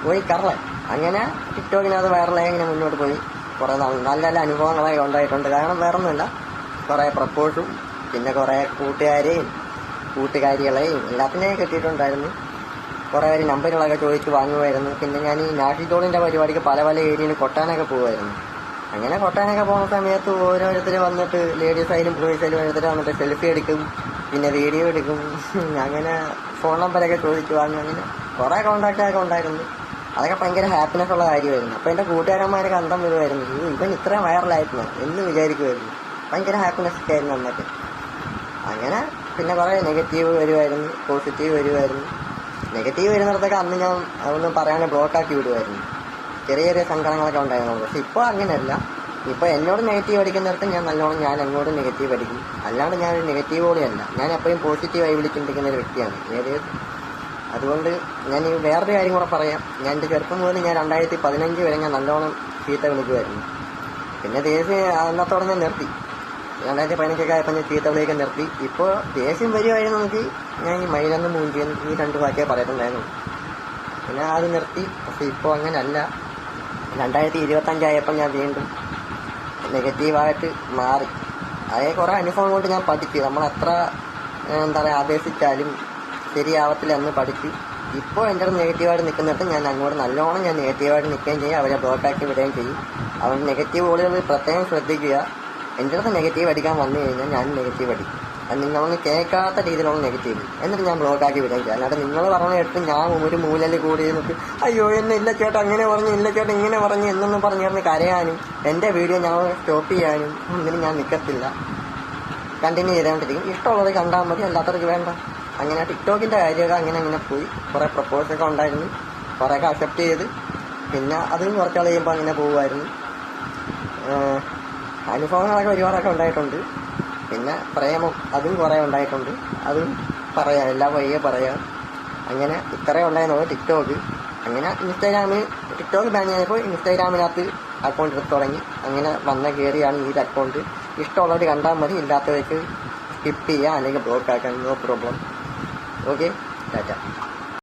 പോയി കറളൻ. അങ്ങനെ ടിക്ടോക്കിനകത്ത് വൈറലായി ഇങ്ങനെ മുന്നോട്ട് പോയി. കുറേ നല്ല നല്ല അനുഭവങ്ങളൊക്കെ ഉണ്ടായിട്ടുണ്ട്. കാരണം വേറൊന്നുമില്ല, കുറേ പ്രപ്പോസും പിന്നെ കുറേ കൂട്ടുകാരെയും കൂട്ടുകാരികളെയും എല്ലാത്തിനെയും കിട്ടിയിട്ടുണ്ടായിരുന്നു. കുറേ പേര് നമ്പറുകളൊക്കെ ചോദിച്ച് വാങ്ങുമായിരുന്നു. പിന്നെ ഞാൻ ഈ നാഷിഡോളിൻ്റെ പരിപാടിക്ക് പല പല ഏരിയയിൽ കൊട്ടാനൊക്കെ പോകുമായിരുന്നു. അങ്ങനെ കൊട്ടാനൊക്കെ പോകുന്ന സമയത്ത് ഓരോരുത്തർ വന്നിട്ട് ലേഡീസായാലും ബോയ്സായാലും ഓരോരുത്തർ വന്നിട്ട് സെൽഫി എടുക്കും, പിന്നെ വീഡിയോ എടുക്കും. അങ്ങനെ ഫോൺ നമ്പരൊക്കെ ചോദിച്ചു വാങ്ങും. അങ്ങനെ കുറേ കോൺടാക്റ്റൊക്കെ ഉണ്ടായിരുന്നു. അതൊക്കെ ഭയങ്കര ഹാപ്പിനെസ് ഉള്ള കാര്യമായിരുന്നു. അപ്പോൾ എൻ്റെ കൂട്ടുകാരന്മാരൊക്കെ അന്തം വരുമായിരുന്നു, ഇവൻ ഇത്രയും വൈറലായിരുന്നു എന്ന് വിചാരിക്കുമായിരുന്നു. ഭയങ്കര ഹാപ്പിനെസ് ഒക്കെ ആയിരുന്നു അന്നൊക്കെ. അങ്ങനെ പിന്നെ കുറേ നെഗറ്റീവ് വരുമായിരുന്നു, പോസിറ്റീവ് വരുമായിരുന്നു. നെഗറ്റീവ് വരുന്നിടത്തൊക്കെ അന്ന് ഞാൻ അതൊന്നും പറയാതെ ബ്ലോക്കാക്കി വിടുമായിരുന്നു. ചെറിയ ചെറിയ സങ്കടങ്ങളൊക്കെ ഉണ്ടായിരുന്നു. പക്ഷെ ഇപ്പോൾ അങ്ങനെയല്ല. ഇപ്പോൾ എന്നോട് നെഗറ്റീവ് അടിക്കുന്നിടത്ത് ഞാൻ അങ്ങോട്ടും നെഗറ്റീവ് അടിക്കും. അല്ലാണ്ട് ഞാനൊരു നെഗറ്റീവ് കൂടിയല്ല, ഞാൻ എപ്പോഴും പോസിറ്റീവായി വിളിച്ചിരിക്കുന്ന ഒരു വ്യക്തിയാണ്. അതുകൊണ്ട് ഞാൻ ഈ വേറൊരു കാര്യം കൂടെ പറയാം. ഞാൻ എൻ്റെ ചെറുപ്പം മുതൽ ഞാൻ 2015 വരെ ഞാൻ നല്ലോണം ചീത്ത വിളിക്കുമായിരുന്നു. പിന്നെ അന്നത്തോടെ ഞാൻ നിർത്തി. 2015 ആയപ്പോൾ ഞാൻ ചീത്ത വിളിയൊക്കെ നിർത്തി. ഇപ്പോൾ ദേഷ്യം വരുമായിരുന്നു നോക്കി ഞാൻ ഈ മൈലെന്ന് മൂഞ്ചിയെന്ന് ഈ 2 വാക്കേ പറയത്തുണ്ടായിരുന്നു. പിന്നെ അത് നിർത്തി. പക്ഷെ ഇപ്പോൾ അങ്ങനെയല്ല. 2025 ആയപ്പോൾ ഞാൻ വീണ്ടും നെഗറ്റീവായിട്ട് മാറി. അതായത് കുറേ അനുഭവം കൊണ്ട് ഞാൻ പഠിച്ചു. നമ്മളെത്ര എന്താ പറയുക ആദേശിച്ചാലും ശരിയാവത്തില്ല എന്ന് പഠിച്ച് ഇപ്പോൾ എൻ്റെ അടുത്ത് നെഗറ്റീവായിട്ട് നിൽക്കുന്നിടത്ത് ഞാൻ അങ്ങോട്ട് നല്ലോണം ഞാൻ നെഗറ്റീവായിട്ട് നിൽക്കുകയും ചെയ്യും, അവരെ ബ്ലോക്കാക്കി വിടുകയും ചെയ്യും. അവൻ നെഗറ്റീവ് കോളുകൾ പ്രത്യേകം ശ്രദ്ധിക്കുക. എൻ്റെ അടുത്ത് നെഗറ്റീവ് അടിക്കാൻ വന്നു കഴിഞ്ഞാൽ ഞാൻ നെഗറ്റീവ് അടിക്കും. അത് നിങ്ങളൊന്ന് കേൾക്കാത്ത രീതിയിലുള്ള നെഗറ്റീവ്, എന്നിട്ട് ഞാൻ ബ്ലോക്കാക്കി വിടുകയും ചെയ്യും. അല്ലാണ്ട് നിങ്ങൾ പറഞ്ഞ എടുത്ത് ഞാൻ ഒരു മൂലയിൽ കൂടി നിന്നിട്ട് അയ്യോ എന്നെ ഇല്ല ചേട്ടാ അങ്ങനെ പറഞ്ഞു, ഇല്ല ചേട്ടാ ഇങ്ങനെ പറഞ്ഞു എന്നൊന്നും പറഞ്ഞിരുന്ന് കരയാനും എൻ്റെ വീഡിയോ ഞാൻ സ്റ്റോപ്പ് ചെയ്യാനും ഒന്നിനും ഞാൻ നിൽക്കത്തില്ല. കണ്ടിന്യൂ ചെയ്തുകൊണ്ടിരിക്കും. ഇഷ്ടമുള്ളത് കണ്ടാൽ മതി, അല്ലാത്തവർക്ക് വേണ്ട. അങ്ങനെ ടിക്ടോക്കിൻ്റെ കാര്യമൊക്കെ അങ്ങനെ പോയി. കുറേ പ്രപ്പോസൊക്കെ ഉണ്ടായിരുന്നു, കുറേയൊക്കെ അക്സെപ്റ്റ് ചെയ്ത് പിന്നെ അതും കുറച്ചാൾ കഴിയുമ്പോൾ അങ്ങനെ പോകുമായിരുന്നു. അനുഭവങ്ങളൊക്കെ ഒരുപാടൊക്കെ ഉണ്ടായിട്ടുണ്ട്. പിന്നെ പ്രേമം അതും കുറേ ഉണ്ടായിട്ടുണ്ട്. അതും പറയാം, എല്ലാം വഴിയെ പറയാം. അങ്ങനെ ഇത്രയും ഉണ്ടായിരുന്നുള്ളൂ ടിക്ടോക്ക്. അങ്ങനെ ടിക്ടോക്ക് ബാൻ ചെയ്തപ്പോൾ ഇൻസ്റ്റാഗ്രാമിനകത്ത് അക്കൗണ്ട് എടുത്ത് തുടങ്ങി. അങ്ങനെ കയറിയാണ് ഈ അക്കൗണ്ട്. ഇഷ്ടമുള്ളവർ കണ്ടാൽ മതി, ഇല്ലാത്തവർക്ക് സ്കിപ്പ് ചെയ്യുക അല്ലെങ്കിൽ ബ്ലോക്ക് ആക്കാൻ, നോ പ്രോബ്ലം. ഓക്കെ, ടാറ്റ.